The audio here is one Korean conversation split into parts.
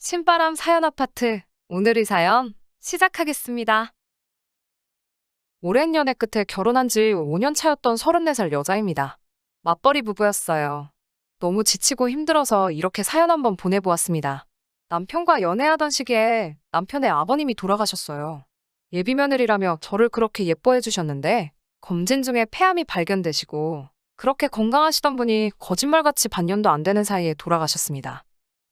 신바람 사연 아파트. 오늘의 사연 시작하겠습니다. 오랜 연애 끝에 결혼한 지 5년 차였던 34살 여자입니다. 맞벌이 부부였어요. 너무 지치고 힘들어서 이렇게 사연 한번 보내보았습니다. 남편과 연애하던 시기에 남편의 아버님이 돌아가셨어요. 예비 며느리라며 저를 그렇게 예뻐해 주셨는데 검진 중에 폐암이 발견되시고 그렇게 건강하시던 분이 거짓말같이 반년도 안 되는 사이에 돌아가셨습니다.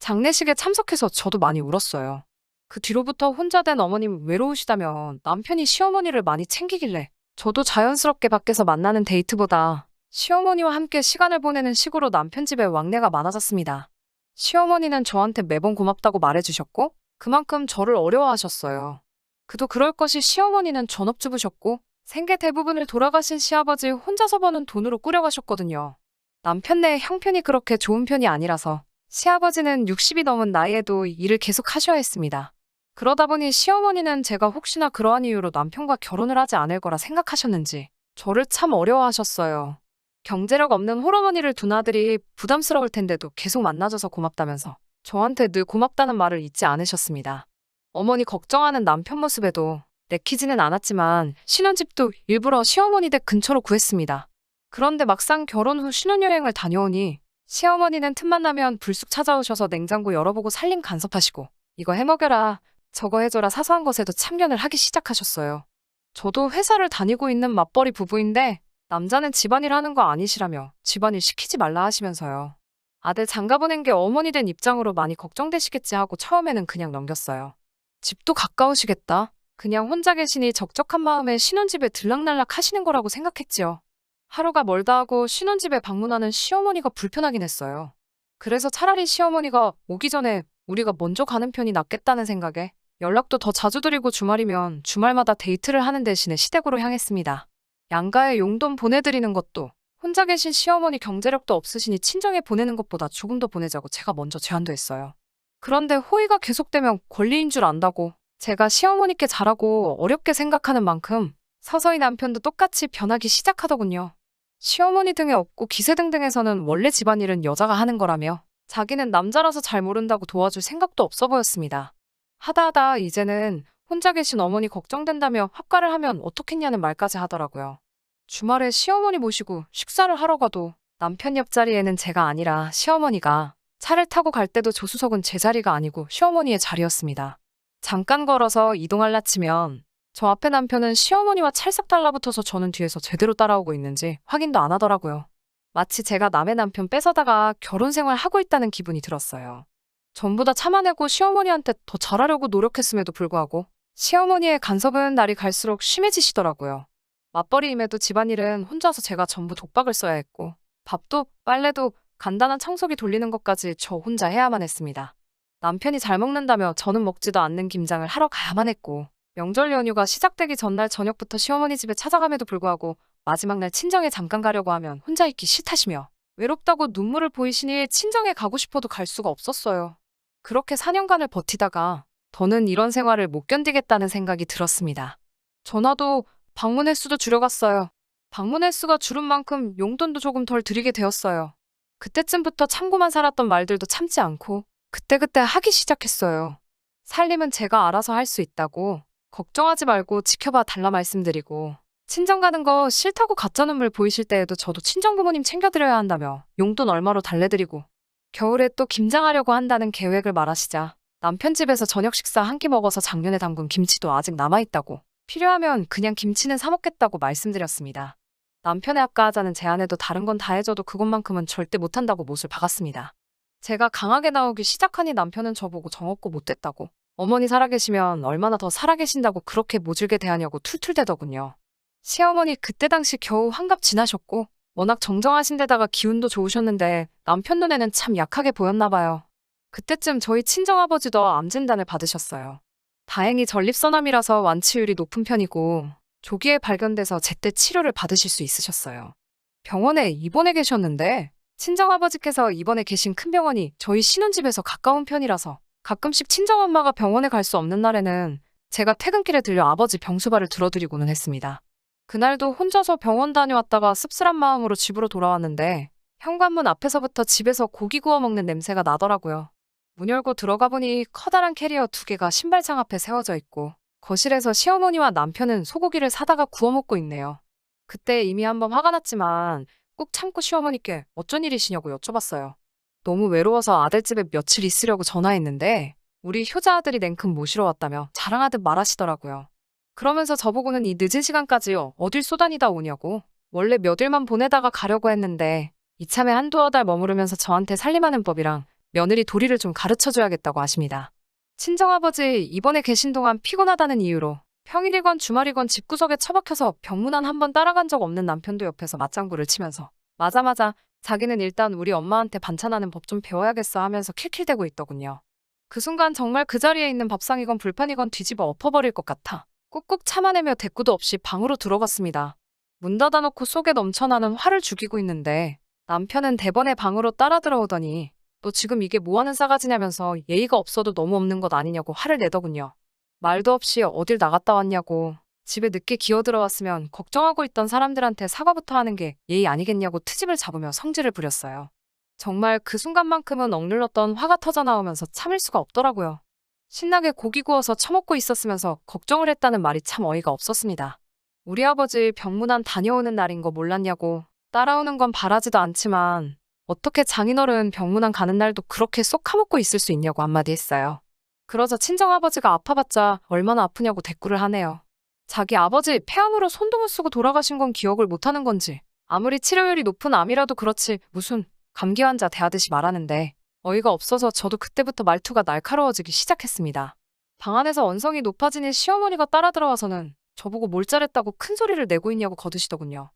장례식에 참석해서 저도 많이 울었어요. 그 뒤로부터 혼자 된 어머님 외로우시다며 남편이 시어머니를 많이 챙기길래 저도 자연스럽게 밖에서 만나는 데이트보다 시어머니와 함께 시간을 보내는 식으로 남편 집에 왕래가 많아졌습니다. 시어머니는 저한테 매번 고맙다고 말해주셨고 그만큼 저를 어려워하셨어요. 그도 그럴 것이 시어머니는 전업주부셨고 생계 대부분을 돌아가신 시아버지 혼자서 버는 돈으로 꾸려가셨거든요. 남편 내 형편이 그렇게 좋은 편이 아니라서 시아버지는 60이 넘은 나이에도 일을 계속 하셔야 했습니다. 그러다 보니 시어머니는 제가 혹시나 그러한 이유로 남편과 결혼을 하지 않을 거라 생각하셨는지 저를 참 어려워하셨어요. 경제력 없는 홀어머니를 둔 아들이 부담스러울 텐데도 계속 만나줘서 고맙다면서 저한테 늘 고맙다는 말을 잊지 않으셨습니다. 어머니 걱정하는 남편 모습에도 내키지는 않았지만 신혼집도 일부러 시어머니 댁 근처로 구했습니다. 그런데 막상 결혼 후 신혼여행을 다녀오니 시어머니는 틈만 나면 불쑥 찾아오셔서 냉장고 열어보고 살림 간섭하시고 이거 해먹여라, 저거 해줘라 사소한 것에도 참견을 하기 시작하셨어요. 저도 회사를 다니고 있는 맞벌이 부부인데 남자는 집안일 하는 거 아니시라며 집안일 시키지 말라 하시면서요. 아들 장가 보낸 게 어머니 된 입장으로 많이 걱정되시겠지 하고 처음에는 그냥 넘겼어요. 집도 가까우시겠다. 그냥 혼자 계시니 적적한 마음에 신혼집에 들락날락 하시는 거라고 생각했지요. 하루가 멀다 하고 신혼집에 방문하는 시어머니가 불편하긴 했어요. 그래서 차라리 시어머니가 오기 전에 우리가 먼저 가는 편이 낫겠다는 생각에 연락도 더 자주 드리고 주말이면 주말마다 데이트를 하는 대신에 시댁으로 향했습니다. 양가에 용돈 보내드리는 것도 혼자 계신 시어머니 경제력도 없으시니 친정에 보내는 것보다 조금 더 보내자고 제가 먼저 제안도 했어요. 그런데 호의가 계속되면 권리인 줄 안다고 제가 시어머니께 잘하고 어렵게 생각하는 만큼 서서히 남편도 똑같이 변하기 시작하더군요. 시어머니 등에 업고 기세등등에서는 원래 집안일은 여자가 하는 거라며 자기는 남자라서 잘 모른다고 도와줄 생각도 없어 보였습니다. 하다 이제는 혼자 계신 어머니 걱정된다며 화가를 하면 어떻겠냐는 말까지 하더라고요. 주말에 시어머니 모시고 식사를 하러 가도 남편 옆자리에는 제가 아니라 시어머니가 차를 타고 갈 때도 조수석은 제 자리가 아니고 시어머니의 자리였습니다. 잠깐 걸어서 이동할라 치면 저 앞에 남편은 시어머니와 찰싹 달라붙어서 저는 뒤에서 제대로 따라오고 있는지 확인도 안 하더라고요. 마치 제가 남의 남편 뺏어다가 결혼 생활 하고 있다는 기분이 들었어요. 전부 다 참아내고 시어머니한테 더 잘하려고 노력했음에도 불구하고 시어머니의 간섭은 날이 갈수록 심해지시더라고요. 맞벌이임에도 집안일은 혼자서 제가 전부 독박을 써야 했고 밥도 빨래도 간단한 청소기 돌리는 것까지 저 혼자 해야만 했습니다. 남편이 잘 먹는다며 저는 먹지도 않는 김장을 하러 가야만 했고 명절 연휴가 시작되기 전날 저녁부터 시어머니 집에 찾아감에도 불구하고 마지막 날 친정에 잠깐 가려고 하면 혼자 있기 싫다시며 외롭다고 눈물을 보이시니 친정에 가고 싶어도 갈 수가 없었어요. 그렇게 4년간을 버티다가 더는 이런 생활을 못 견디겠다는 생각이 들었습니다. 전화도 방문 횟수도 줄여갔어요. 방문 횟수가 줄은 만큼 용돈도 조금 덜 드리게 되었어요. 그때쯤부터 참고만 살았던 말들도 참지 않고 그때그때 하기 시작했어요. 살림은 제가 알아서 할 수 있다고 걱정하지 말고 지켜봐 달라 말씀드리고 친정 가는 거 싫다고 가짜 눈물 보이실 때에도 저도 친정 부모님 챙겨드려야 한다며 용돈 얼마로 달래드리고 겨울에 또 김장하려고 한다는 계획을 말하시자 남편 집에서 저녁 식사 한 끼 먹어서 작년에 담근 김치도 아직 남아있다고 필요하면 그냥 김치는 사 먹겠다고 말씀드렸습니다. 남편의 아까 하자는 제안에도 다른 건 다 해줘도 그것만큼은 절대 못한다고 못을 박았습니다. 제가 강하게 나오기 시작하니 남편은 저보고 정없고 못됐다고 어머니 살아계시면 얼마나 더 살아계신다고 그렇게 모질게 대하냐고 툴툴대더군요. 시어머니 그때 당시 겨우 환갑 지나셨고 워낙 정정하신 데다가 기운도 좋으셨는데 남편 눈에는 참 약하게 보였나 봐요. 그때쯤 저희 친정아버지도 암 진단을 받으셨어요. 다행히 전립선암이라서 완치율이 높은 편이고 조기에 발견돼서 제때 치료를 받으실 수 있으셨어요. 병원에 입원해 계셨는데 친정아버지께서 입원해 계신 큰 병원이 저희 신혼집에서 가까운 편이라서 가끔씩 친정엄마가 병원에 갈 수 없는 날에는 제가 퇴근길에 들려 아버지 병수발을 들어드리고는 했습니다. 그날도 혼자서 병원 다녀왔다가 씁쓸한 마음으로 집으로 돌아왔는데 현관문 앞에서부터 집에서 고기 구워 먹는 냄새가 나더라고요. 문 열고 들어가 보니 커다란 캐리어 2개가 신발장 앞에 세워져 있고 거실에서 시어머니와 남편은 소고기를 사다가 구워 먹고 있네요. 그때 이미 한번 화가 났지만 꾹 참고 시어머니께 어쩐 일이시냐고 여쭤봤어요. 너무 외로워서 아들집에 며칠 있으려고 전화했는데 우리 효자 아들이 냉큼 모시러 왔다며 자랑하듯 말하시더라고요. 그러면서 저보고는 이 늦은 시간까지 어딜 쏘다니다 오냐고. 원래 몇 일만 보내다가 가려고 했는데 이참에 한두어 달 머무르면서 저한테 살림하는 법이랑 며느리 도리를 좀 가르쳐줘야겠다고 하십니다. 친정아버지 이번에 계신 동안 피곤하다는 이유로 평일이건 주말이건 집구석에 처박혀서 병문안 한 번 따라간 적 없는 남편도 옆에서 맞장구를 치면서 맞아 자기는 일단 우리 엄마한테 반찬하는 법 좀 배워야겠어 하면서 킬킬대고 있더군요. 그 순간 정말 그 자리에 있는 밥상이건 불판이건 뒤집어 엎어버릴 것 같아 꾹꾹 참아내며 대꾸도 없이 방으로 들어갔습니다. 문 닫아놓고 속에 넘쳐나는 화를 죽이고 있는데 남편은 대번에 방으로 따라 들어오더니 너 지금 이게 뭐하는 싸가지냐면서 예의가 없어도 너무 없는 것 아니냐고 화를 내더군요. 말도 없이 어딜 나갔다 왔냐고 집에 늦게 기어 들어왔으면 걱정하고 있던 사람들한테 사과부터 하는 게 예의 아니겠냐고 트집을 잡으며 성질을 부렸어요. 정말 그 순간만큼은 억눌렀던 화가 터져 나오면서 참을 수가 없더라고요. 신나게 고기 구워서 처먹고 있었으면서 걱정을 했다는 말이 참 어이가 없었습니다. 우리 아버지 병문안 다녀오는 날인 거 몰랐냐고 따라오는 건 바라지도 않지만 어떻게 장인어른 병문안 가는 날도 그렇게 쏙 까먹고 있을 수 있냐고 한마디 했어요. 그러자 친정아버지가 아파봤자 얼마나 아프냐고 대꾸를 하네요. 자기 아버지 폐암으로 손도 못 쓰고 돌아가신 건 기억을 못하는 건지 아무리 치료율이 높은 암이라도 그렇지 무슨 감기 환자 대하듯이 말하는데 어이가 없어서 저도 그때부터 말투가 날카로워지기 시작했습니다. 방 안에서 언성이 높아지니 시어머니가 따라 들어와서는 저보고 뭘 잘했다고 큰 소리를 내고 있냐고 거드시더군요.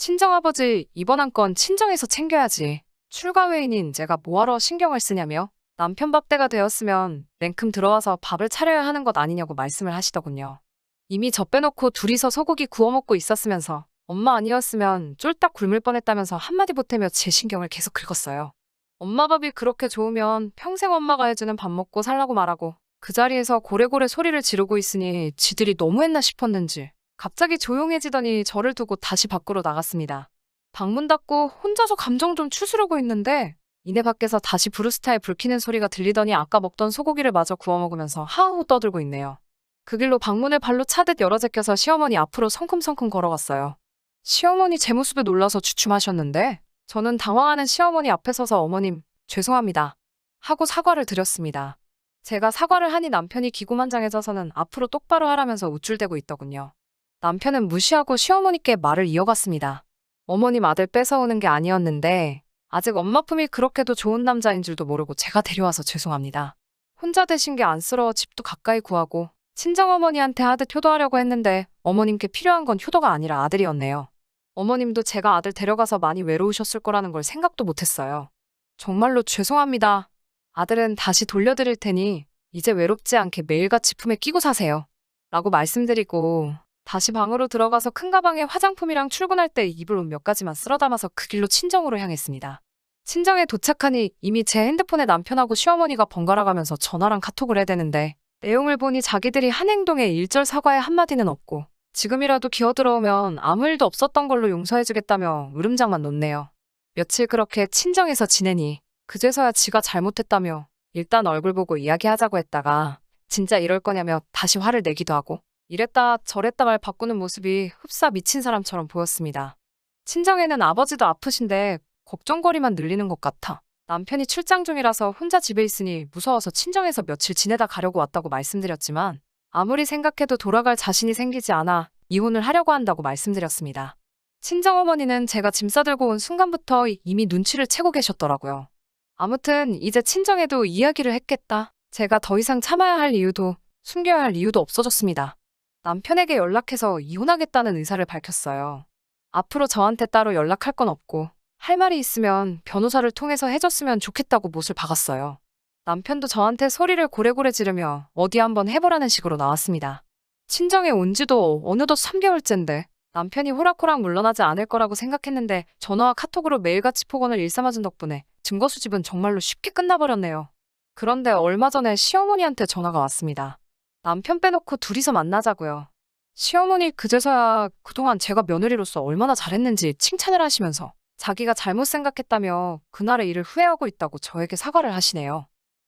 친정아버지 이번 한 건 친정에서 챙겨야지. 출가 외인인 제가 뭐하러 신경을 쓰냐며 남편 밥 때가 되었으면 냉큼 들어와서 밥을 차려야 하는 것 아니냐고 말씀을 하시더군요. 이미 저 빼놓고 둘이서 소고기 구워 먹고 있었으면서 엄마 아니었으면 쫄딱 굶을 뻔했다면서 한마디 보태며 제 신경을 계속 긁었어요. 엄마 밥이 그렇게 좋으면 평생 엄마가 해주는 밥 먹고 살라고 말하고 그 자리에서 고래고래 소리를 지르고 있으니 지들이 너무했나 싶었는지 갑자기 조용해지더니 저를 두고 다시 밖으로 나갔습니다. 방문 닫고 혼자서 감정 좀 추스르고 있는데 이내 밖에서 다시 브루스타에 불 켜는 소리가 들리더니 아까 먹던 소고기를 마저 구워 먹으면서 하하호 떠들고 있네요. 그 길로 방문을 발로 차듯 열어 제껴서 시어머니 앞으로 성큼성큼 걸어갔어요. 시어머니 제 모습에 놀라서 주춤하셨는데 저는 당황하는 시어머니 앞에 서서 어머님 죄송합니다 하고 사과를 드렸습니다. 제가 사과를 하니 남편이 기고만장해져서는 앞으로 똑바로 하라면서 우쭐대고 있더군요. 남편은 무시하고 시어머니께 말을 이어갔습니다. 어머님 아들 뺏어오는 게 아니었는데 아직 엄마 품이 그렇게도 좋은 남자인 줄도 모르고 제가 데려와서 죄송합니다. 혼자 되신 게 안쓰러워 집도 가까이 구하고 친정어머니한테 하듯 효도하려고 했는데 어머님께 필요한 건 효도가 아니라 아들이었네요. 어머님도 제가 아들 데려가서 많이 외로우셨을 거라는 걸 생각도 못했어요. 정말로 죄송합니다. 아들은 다시 돌려드릴 테니 이제 외롭지 않게 매일같이 품에 끼고 사세요. 라고 말씀드리고 다시 방으로 들어가서 큰 가방에 화장품이랑 출근할 때 입을 옷 몇 가지만 쓸어 담아서 그 길로 친정으로 향했습니다. 친정에 도착하니 이미 제 핸드폰에 남편하고 시어머니가 번갈아 가면서 전화랑 카톡을 해대는데 내용을 보니 자기들이 한 행동에 일절 사과의 한마디는 없고 지금이라도 기어들어오면 아무 일도 없었던 걸로 용서해주겠다며 으름장만 놓네요. 며칠 그렇게 친정에서 지내니 그제서야 지가 잘못했다며 일단 얼굴 보고 이야기하자고 했다가 진짜 이럴 거냐며 다시 화를 내기도 하고 이랬다 저랬다 말 바꾸는 모습이 흡사 미친 사람처럼 보였습니다. 친정에는 아버지도 아프신데 걱정거리만 늘리는 것 같아 남편이 출장 중이라서 혼자 집에 있으니 무서워서 친정에서 며칠 지내다 가려고 왔다고 말씀드렸지만 아무리 생각해도 돌아갈 자신이 생기지 않아 이혼을 하려고 한다고 말씀드렸습니다. 친정어머니는 제가 짐 싸들고 온 순간부터 이미 눈치를 채고 계셨더라고요. 아무튼 이제 친정에도 이야기를 했겠다. 제가 더 이상 참아야 할 이유도 숨겨야 할 이유도 없어졌습니다. 남편에게 연락해서 이혼하겠다는 의사를 밝혔어요. 앞으로 저한테 따로 연락할 건 없고 할 말이 있으면 변호사를 통해서 해줬으면 좋겠다고 못을 박았어요. 남편도 저한테 소리를 고래고래 지르며 어디 한번 해보라는 식으로 나왔습니다. 친정에 온 지도 어느덧 3개월째인데 남편이 호락호락 물러나지 않을 거라고 생각했는데 전화와 카톡으로 매일같이 폭언을 일삼아준 덕분에 증거 수집은 정말로 쉽게 끝나버렸네요. 그런데 얼마 전에 시어머니한테 전화가 왔습니다. 남편 빼놓고 둘이서 만나자고요. 시어머니 그제서야 그동안 제가 며느리로서 얼마나 잘했는지 칭찬을 하시면서 자기가 잘못 생각했다며 그날의 일을 후회하고 있다고 저에게 사과를 하시네요.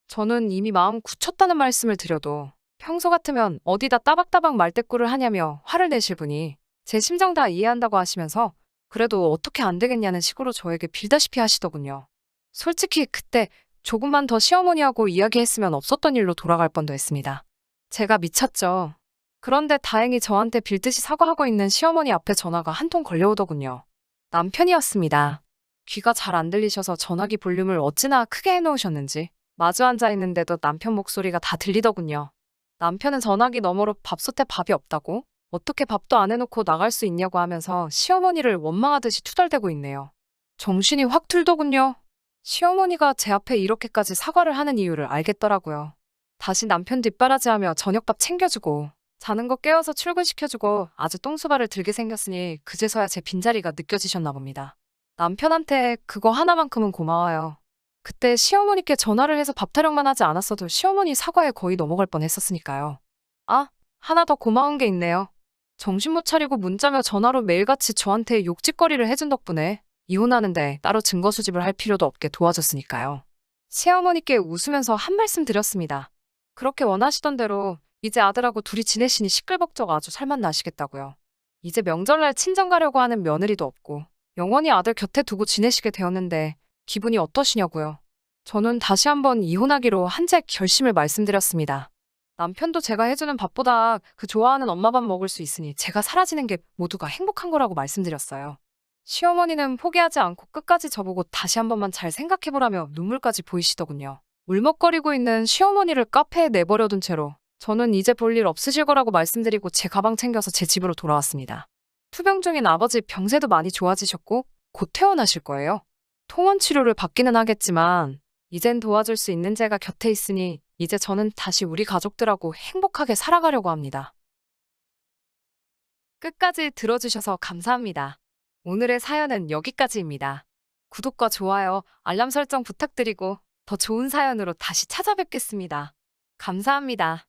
저는 이미 마음 굳혔다는 말씀을 드려도 평소 같으면 어디다 따박따박 말대꾸를 하냐며 화를 내실 분이 제 심정 다 이해한다고 하시면서 그래도 어떻게 안 되겠냐는 식으로 저에게 빌다시피 하시더군요. 솔직히 그때 조금만 더 시어머니하고 이야기했으면 없었던 일로 돌아갈 뻔도 했습니다. 제가 미쳤죠. 그런데 다행히 저한테 빌듯이 사과하고 있는 시어머니 앞에 전화가 한 통 걸려오더군요. 남편이었습니다. 귀가 잘 안 들리셔서 전화기 볼륨을 어찌나 크게 해놓으셨는지 마주 앉아 있는데도 남편 목소리가 다 들리더군요. 남편은 전화기 너머로 밥솥에 밥이 없다고? 어떻게 밥도 안 해놓고 나갈 수 있냐고 하면서 시어머니를 원망하듯이 투덜대고 있네요. 정신이 확 들더군요. 시어머니가 제 앞에 이렇게까지 사과를 하는 이유를 알겠더라고요. 다시 남편 뒷바라지하며 저녁밥 챙겨주고 자는 거 깨워서 출근시켜주고 아주 똥수발을 들게 생겼으니 그제서야 제 빈자리가 느껴지셨나 봅니다. 남편한테 그거 하나만큼은 고마워요. 그때 시어머니께 전화를 해서 밥 타령만 하지 않았어도 시어머니 사과에 거의 넘어갈 뻔했었으니까요. 아, 하나 더 고마운 게 있네요. 정신 못 차리고 문자며 전화로 매일같이 저한테 욕짓거리를 해준 덕분에 이혼하는데 따로 증거 수집을 할 필요도 없게 도와줬으니까요. 시어머니께 웃으면서 한 말씀 드렸습니다. 그렇게 원하시던 대로 이제 아들하고 둘이 지내시니 시끌벅적 아주 살맛 나시겠다고요. 이제 명절날 친정 가려고 하는 며느리도 없고 영원히 아들 곁에 두고 지내시게 되었는데 기분이 어떠시냐고요. 저는 다시 한번 이혼하기로 한제 결심을 말씀드렸습니다. 남편도 제가 해주는 밥보다 그 좋아하는 엄마 밥 먹을 수 있으니 제가 사라지는 게 모두가 행복한 거라고 말씀드렸어요. 시어머니는 포기하지 않고 끝까지 저보고 다시 한 번만 잘 생각해보라며 눈물까지 보이시더군요. 울먹거리고 있는 시어머니를 카페에 내버려둔 채로 저는 이제 볼 일 없으실 거라고 말씀드리고 제 가방 챙겨서 제 집으로 돌아왔습니다. 투병 중인 아버지 병세도 많이 좋아지셨고 곧 퇴원하실 거예요. 통원 치료를 받기는 하겠지만 이젠 도와줄 수 있는 제가 곁에 있으니 이제 저는 다시 우리 가족들하고 행복하게 살아가려고 합니다. 끝까지 들어주셔서 감사합니다. 오늘의 사연은 여기까지입니다. 구독과 좋아요, 알람 설정 부탁드리고 더 좋은 사연으로 다시 찾아뵙겠습니다. 감사합니다.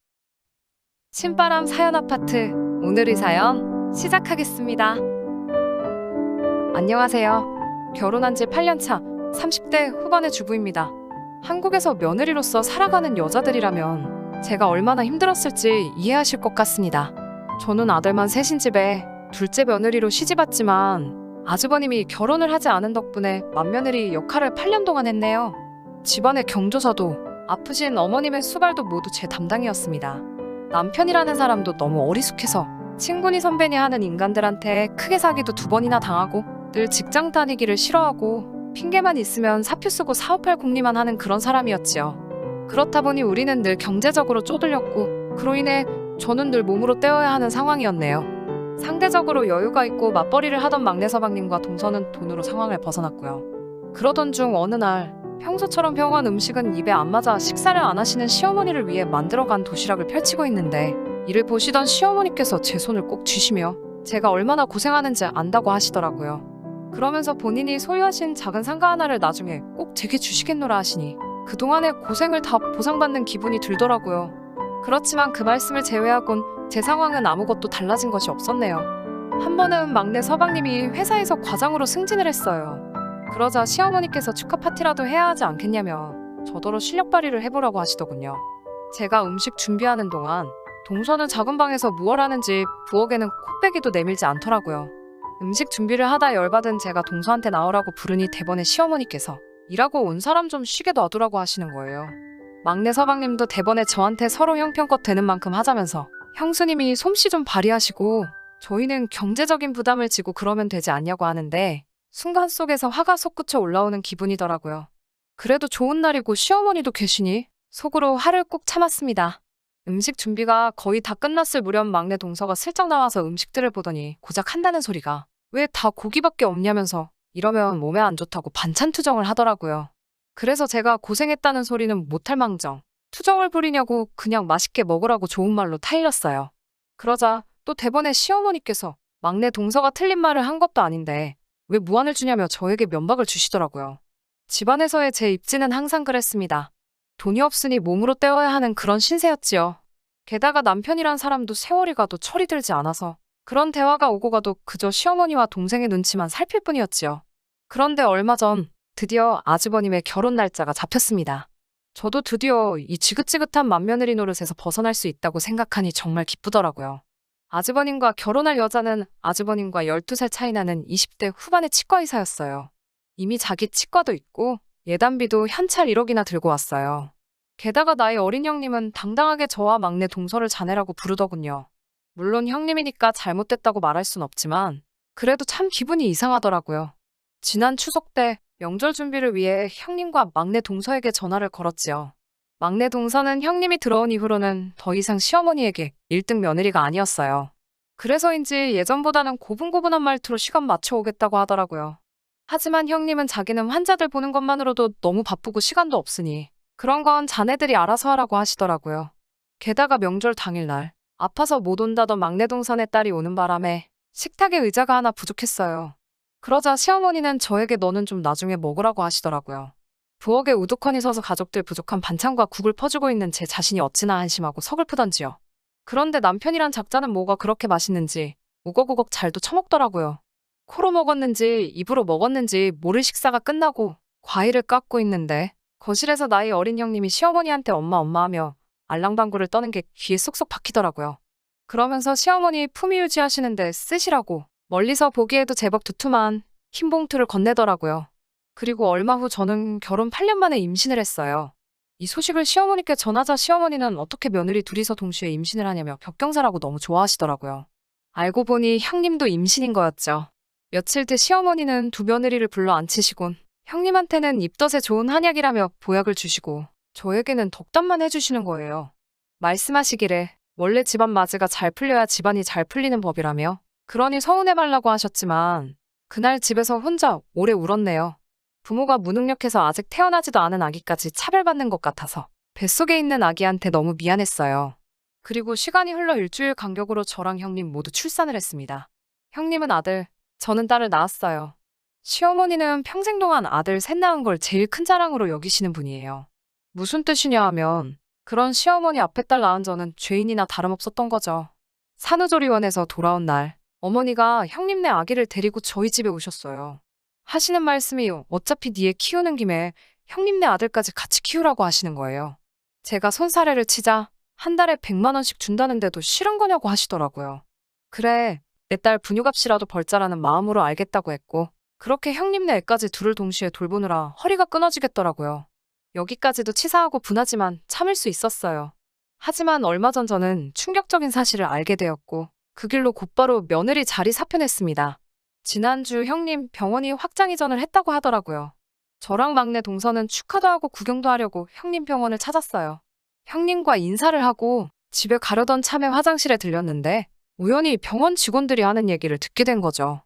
신바람 사연 아파트 오늘의 사연 시작하겠습니다. 안녕하세요. 결혼한 지 8년차 30대 후반의 주부입니다. 한국에서 며느리로서 살아가는 여자들이라면 제가 얼마나 힘들었을지 이해하실 것 같습니다. 저는 아들만 셋인 집에 둘째 며느리로 시집왔지만 아주버님이 결혼을 하지 않은 덕분에 맏며느리 역할을 8년 동안 했네요. 집안의 경조사도 아프신 어머님의 수발도 모두 제 담당이었습니다. 남편이라는 사람도 너무 어리숙해서 친구니 선배니 하는 인간들한테 크게 사기도 2번이나 당하고 늘 직장 다니기를 싫어하고 핑계만 있으면 사표 쓰고 사업할 궁리만 하는 그런 사람이었지요. 그렇다 보니 우리는 늘 경제적으로 쪼들렸고 그로 인해 저는 늘 몸으로 때워야 하는 상황이었네요. 상대적으로 여유가 있고 맞벌이를 하던 막내 서방님과 동서는 돈으로 상황을 벗어났고요. 그러던 중 어느 날 평소처럼 병원 음식은 입에 안 맞아 식사를 안 하시는 시어머니를 위해 만들어간 도시락을 펼치고 있는데 이를 보시던 시어머니께서 제 손을 꼭 쥐시며 제가 얼마나 고생하는지 안다고 하시더라고요. 그러면서 본인이 소유하신 작은 상가 하나를 나중에 꼭 제게 주시겠노라 하시니 그동안의 고생을 다 보상받는 기분이 들더라고요. 그렇지만 그 말씀을 제외하곤 제 상황은 아무것도 달라진 것이 없었네요. 한 번은 막내 서방님이 회사에서 과장으로 승진을 했어요. 그러자 시어머니께서 축하 파티라도 해야 하지 않겠냐며 저더러 실력 발휘를 해보라고 하시더군요. 제가 음식 준비하는 동안 동서는 작은 방에서 무얼 하는지 부엌에는 코빼기도 내밀지 않더라고요. 음식 준비를 하다 열받은 제가 동서한테 나오라고 부르니 대번에 시어머니께서 일하고 온 사람 좀 쉬게 놔두라고 하시는 거예요. 막내 서방님도 대번에 저한테 서로 형편껏 되는 만큼 하자면서 형수님이 솜씨 좀 발휘하시고 저희는 경제적인 부담을 지고 그러면 되지 않냐고 하는데 순간 속에서 화가 솟구쳐 올라오는 기분이더라고요. 그래도 좋은 날이고 시어머니도 계시니 속으로 화를 꾹 참았습니다. 음식 준비가 거의 다 끝났을 무렵 막내 동서가 슬쩍 나와서 음식들을 보더니 고작 한다는 소리가 왜 다 고기밖에 없냐면서 이러면 몸에 안 좋다고 반찬 투정을 하더라고요. 그래서 제가 고생했다는 소리는 못할 망정 투정을 부리냐고 그냥 맛있게 먹으라고 좋은 말로 타일렀어요. 그러자 또 대번에 시어머니께서 막내 동서가 틀린 말을 한 것도 아닌데 왜 무안을 주냐며 저에게 면박을 주시더라고요. 집안에서의 제 입지는 항상 그랬습니다. 돈이 없으니 몸으로 때워야 하는 그런 신세였지요. 게다가 남편이란 사람도 세월이 가도 철이 들지 않아서 그런 대화가 오고 가도 그저 시어머니와 동생의 눈치만 살필 뿐이었지요. 그런데 얼마 전 드디어 아주버님의 결혼 날짜가 잡혔습니다. 저도 드디어 이 지긋지긋한 맏며느리 노릇에서 벗어날 수 있다고 생각하니 정말 기쁘더라고요. 아주버님과 결혼할 여자는 아주버님과 12살 차이 나는 20대 후반의 치과의사였어요. 이미 자기 치과도 있고 예단비도 현찰 1억이나 들고 왔어요. 게다가 나이 어린 형님은 당당하게 저와 막내 동서를 자네라고 부르더군요. 물론 형님이니까 잘못됐다고 말할 순 없지만 그래도 참 기분이 이상하더라고요. 지난 추석 때 명절 준비를 위해 형님과 막내 동서에게 전화를 걸었지요. 막내 동서는 형님이 들어온 이후로는 더 이상 시어머니에게 1등 며느리가 아니었어요. 그래서인지 예전보다는 고분고분한 말투로 시간 맞춰 오겠다고 하더라고요. 하지만 형님은 자기는 환자들 보는 것만으로도 너무 바쁘고 시간도 없으니 그런 건 자네들이 알아서 하라고 하시더라고요. 게다가 명절 당일날 아파서 못 온다던 막내 동선의 딸이 오는 바람에 식탁에 의자가 하나 부족했어요. 그러자 시어머니는 저에게 너는 좀 나중에 먹으라고 하시더라고요. 부엌에 우두커니 서서 가족들 부족한 반찬과 국을 퍼주고 있는 제 자신이 어찌나 한심하고 서글프던지요. 그런데 남편이란 작자는 뭐가 그렇게 맛있는지 우걱우걱 잘도 처먹더라고요. 코로 먹었는지 입으로 먹었는지 모를 식사가 끝나고 과일을 깎고 있는데 거실에서 나이 어린 형님이 시어머니한테 엄마 엄마 하며 알랑방구를 떠는 게 귀에 쏙쏙 박히더라고요. 그러면서 시어머니 품위 유지하시는데 쓰시라고 멀리서 보기에도 제법 두툼한 흰 봉투를 건네더라고요. 그리고 얼마 후 저는 결혼 8년 만에 임신을 했어요. 이 소식을 시어머니께 전하자 시어머니는 어떻게 며느리 둘이서 동시에 임신을 하냐며 벽경사라고 너무 좋아하시더라고요. 알고 보니 형님도 임신인 거였죠. 며칠 뒤 시어머니는 두 며느리를 불러 앉히시곤 형님한테는 입덧에 좋은 한약이라며 보약을 주시고 저에게는 덕담만 해주시는 거예요. 말씀하시기를 원래 집안 맞이가 잘 풀려야 집안이 잘 풀리는 법이라며 그러니 서운해 말라고 하셨지만 그날 집에서 혼자 오래 울었네요. 부모가 무능력해서 아직 태어나지도 않은 아기까지 차별받는 것 같아서 뱃속에 있는 아기한테 너무 미안했어요. 그리고 시간이 흘러 일주일 간격으로 저랑 형님 모두 출산을 했습니다. 형님은 아들, 저는 딸을 낳았어요. 시어머니는 평생 동안 아들 셋 낳은 걸 제일 큰 자랑으로 여기시는 분이에요. 무슨 뜻이냐 하면 그런 시어머니 앞에 딸 낳은 저는 죄인이나 다름없었던 거죠. 산후조리원에서 돌아온 날 어머니가 형님네 아기를 데리고 저희 집에 오셨어요. 하시는 말씀이 어차피 니애 키우는 김에 형님네 아들까지 같이 키우라고 하시는 거예요. 제가 손사래를 치자 한 달에 100만 원씩 준다는데도 싫은 거냐고 하시더라고요. 그래, 내 딸 분유값이라도 벌자라는 마음으로 알겠다고 했고 그렇게 형님네 애까지 둘을 동시에 돌보느라 허리가 끊어지겠더라고요. 여기까지도 치사하고 분하지만 참을 수 있었어요. 하지만 얼마 전 저는 충격적인 사실을 알게 되었고 그 길로 곧바로 며느리 자리 사표냈습니다. 지난주 형님 병원이 확장 이전을 했다고 하더라고요. 저랑 막내 동서는 축하도 하고 구경도 하려고 형님 병원을 찾았어요. 형님과 인사를 하고 집에 가려던 참에 화장실에 들렸는데 우연히 병원 직원들이 하는 얘기를 듣게 된 거죠.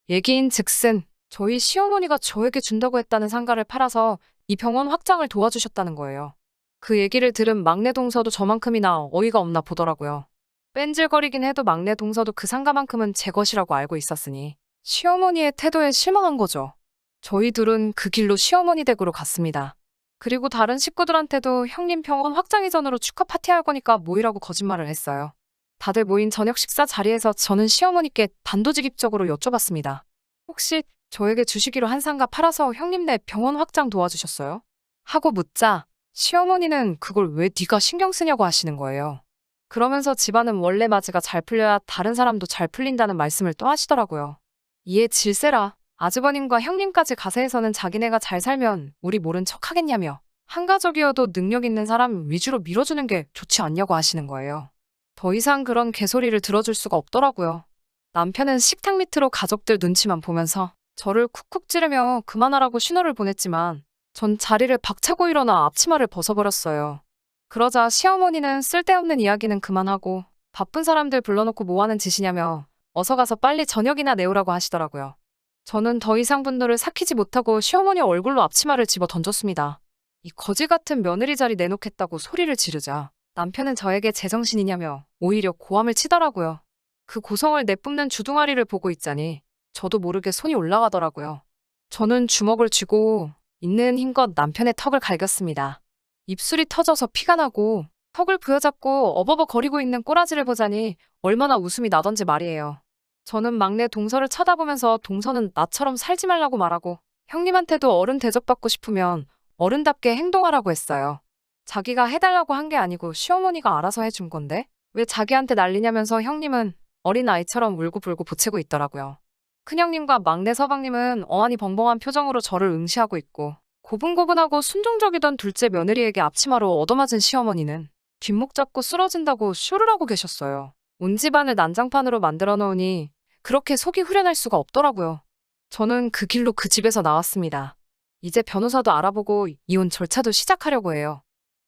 얘기인 즉슨 저희 시어머니가 저에게 준다고 했다는 상가를 팔아서 이 병원 확장을 도와주셨다는 거예요. 그 얘기를 들은 막내 동서도 저만큼이나 어이가 없나 보더라고요. 뺀질거리긴 해도 막내 동서도 그 상가만큼은 제 것이라고 알고 있었으니 시어머니의 태도에 실망한 거죠. 저희 둘은 그 길로 시어머니 댁으로 갔습니다. 그리고 다른 식구들한테도 형님 병원 확장 이전으로 축하 파티할 거니까 모이라고 거짓말을 했어요. 다들 모인 저녁 식사 자리에서 저는 시어머니께 단도직입적으로 여쭤봤습니다. 혹시 저에게 주시기로 한 상가 팔아서 형님네 병원 확장 도와주셨어요? 하고 묻자 시어머니는 그걸 왜 네가 신경 쓰냐고 하시는 거예요. 그러면서 집안은 원래 맞이가 잘 풀려야 다른 사람도 잘 풀린다는 말씀을 또 하시더라고요. 이에 질세라 아주버님과 형님까지 가세해서는 자기네가 잘 살면 우리 모른 척 하겠냐며 한 가족이어도 능력 있는 사람 위주로 밀어주는 게 좋지 않냐고 하시는 거예요. 더 이상 그런 개소리를 들어줄 수가 없더라고요. 남편은 식탁 밑으로 가족들 눈치만 보면서 저를 쿡쿡 찌르며 그만하라고 신호를 보냈지만 전 자리를 박차고 일어나 앞치마를 벗어버렸어요. 그러자 시어머니는 쓸데없는 이야기는 그만하고 바쁜 사람들 불러놓고 뭐하는 짓이냐며 어서 가서 빨리 저녁이나 내오라고 하시더라고요. 저는 더 이상 분노를 삭히지 못하고 시어머니 얼굴로 앞치마를 집어 던졌습니다. 이 거지 같은 며느리 자리 내놓겠다고 소리를 지르자 남편은 저에게 제정신이냐며 오히려 고함을 치더라고요. 그 고성을 내뿜는 주둥아리를 보고 있자니 저도 모르게 손이 올라가더라고요. 저는 주먹을 쥐고 있는 힘껏 남편의 턱을 갈겼습니다. 입술이 터져서 피가 나고 턱을 부여잡고 어버버거리고 있는 꼬라지를 보자니 얼마나 웃음이 나던지 말이에요. 저는 막내 동서를 쳐다보면서 동서는 나처럼 살지 말라고 말하고 형님한테도 어른 대접받고 싶으면 어른답게 행동하라고 했어요. 자기가 해달라고 한 게 아니고 시어머니가 알아서 해준 건데 왜 자기한테 난리냐면서 형님은 어린아이처럼 울고불고 보채고 있더라고요. 큰형님과 막내 서방님은 어안이 벙벙한 표정으로 저를 응시하고 있고 고분고분하고 순종적이던 둘째 며느리에게 앞치마로 얻어맞은 시어머니는 뒷목 잡고 쓰러진다고 쇼를 하고 계셨어요. 온 집안을 난장판으로 만들어 놓으니 그렇게 속이 후련할 수가 없더라고요. 저는 그 길로 그 집에서 나왔습니다. 이제 변호사도 알아보고 이혼 절차도 시작하려고 해요.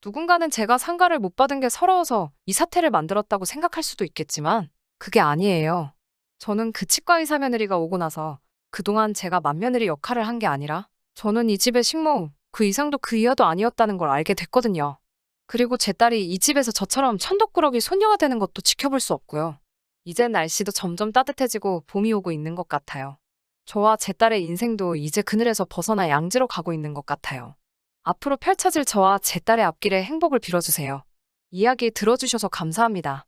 누군가는 제가 상가를 못 받은 게 서러워서 이 사태를 만들었다고 생각할 수도 있겠지만 그게 아니에요. 저는 그 치과의사 며느리가 오고 나서 그동안 제가 맏며느리 역할을 한 게 아니라 저는 이 집의 식모, 그 이상도 그 이하도 아니었다는 걸 알게 됐거든요. 그리고 제 딸이 이 집에서 저처럼 천덕꾸러기 손녀가 되는 것도 지켜볼 수 없고요. 이젠 날씨도 점점 따뜻해지고 봄이 오고 있는 것 같아요. 저와 제 딸의 인생도 이제 그늘에서 벗어나 양지로 가고 있는 것 같아요. 앞으로 펼쳐질 저와 제 딸의 앞길에 행복을 빌어주세요. 이야기 들어주셔서 감사합니다.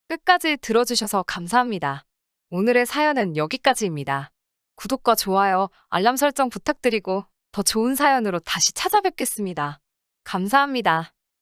끝까지 들어주셔서 감사합니다. 오늘의 사연은 여기까지입니다. 구독과 좋아요, 알람 설정 부탁드리고 더 좋은 사연으로 다시 찾아뵙겠습니다. 감사합니다.